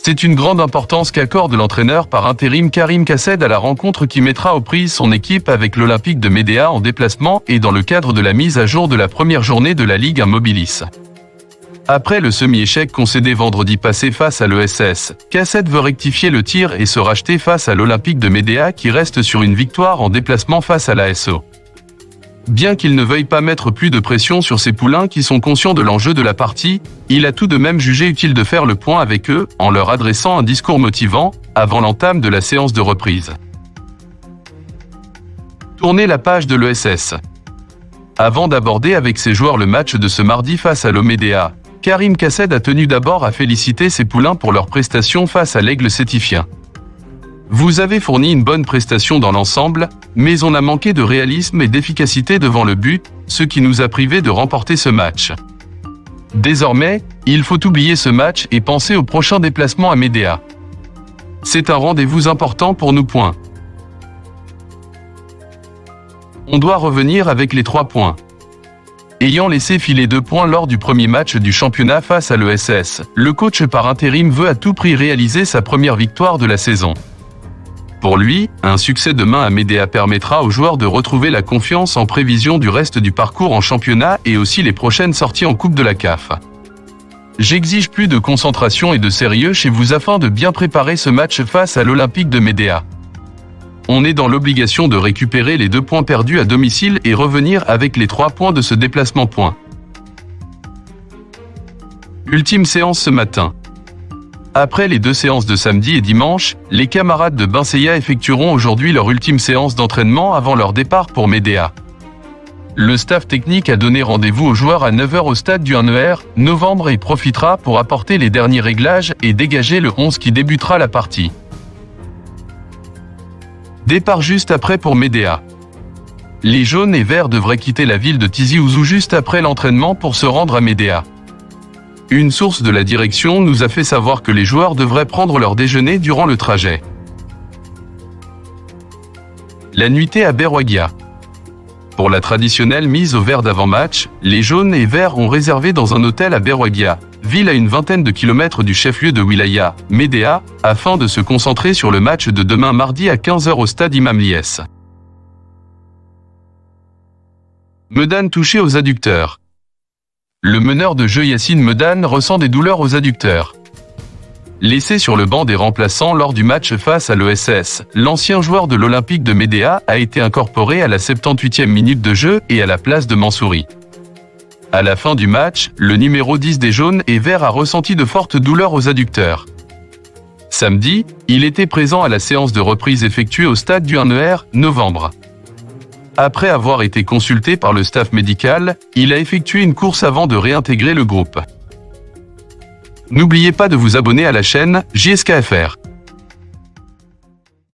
C'est une grande importance qu'accorde l'entraîneur par intérim Karim Kassed à la rencontre qui mettra aux prises son équipe avec l'Olympique de Médéa en déplacement et dans le cadre de la mise à jour de la première journée de la Ligue 1 Mobilis. Après le semi-échec concédé vendredi passé face à l'ESS, Kassed veut rectifier le tir et se racheter face à l'Olympique de Médéa qui reste sur une victoire en déplacement face à l'ASO. Bien qu'il ne veuille pas mettre plus de pression sur ses poulains qui sont conscients de l'enjeu de la partie, il a tout de même jugé utile de faire le point avec eux en leur adressant un discours motivant avant l'entame de la séance de reprise. Tournez la page de l'ESS. Avant d'aborder avec ses joueurs le match de ce mardi face à l'Omédéa, Karim Kassed a tenu d'abord à féliciter ses poulains pour leur prestation face à l'Aigle sétifien. Vous avez fourni une bonne prestation dans l'ensemble, mais on a manqué de réalisme et d'efficacité devant le but, ce qui nous a privés de remporter ce match. Désormais, il faut oublier ce match et penser au prochain déplacement à Médéa. C'est un rendez-vous important pour nous. On doit revenir avec les 3 points. Ayant laissé filer 2 points lors du premier match du championnat face à l'ESS, le coach par intérim veut à tout prix réaliser sa première victoire de la saison. Pour lui, un succès demain à Médéa permettra aux joueurs de retrouver la confiance en prévision du reste du parcours en championnat et aussi les prochaines sorties en Coupe de la CAF. J'exige plus de concentration et de sérieux chez vous afin de bien préparer ce match face à l'Olympique de Médéa. On est dans l'obligation de récupérer les 2 points perdus à domicile et revenir avec les 3 points de ce déplacement. Ultime séance ce matin. Après les 2 séances de samedi et dimanche, les camarades de Benseya effectueront aujourd'hui leur ultime séance d'entraînement avant leur départ pour Médéa. Le staff technique a donné rendez-vous aux joueurs à 9h au stade du 1er novembre et profitera pour apporter les derniers réglages et dégager le 11 qui débutera la partie. Départ juste après pour Médéa. Les jaunes et verts devraient quitter la ville de Tizi Ouzou juste après l'entraînement pour se rendre à Médéa. Une source de la direction nous a fait savoir que les joueurs devraient prendre leur déjeuner durant le trajet. La nuitée à Berwagia. Pour la traditionnelle mise au vert d'avant-match, les jaunes et verts ont réservé dans un hôtel à Berwagia, ville à une vingtaine de kilomètres du chef-lieu de Wilaya, Médéa, afin de se concentrer sur le match de demain mardi à 15h au stade Imam Liès. Medane touché aux adducteurs. Le meneur de jeu Yacine Medane ressent des douleurs aux adducteurs. Laissé sur le banc des remplaçants lors du match face à l'ESS, l'ancien joueur de l'Olympique de Médéa a été incorporé à la 78e minute de jeu et à la place de Mansouri. À la fin du match, le numéro 10 des jaunes et verts a ressenti de fortes douleurs aux adducteurs. Samedi, il était présent à la séance de reprise effectuée au stade du 1er novembre. Après avoir été consulté par le staff médical, il a effectué une course avant de réintégrer le groupe. N'oubliez pas de vous abonner à la chaîne JSKFR.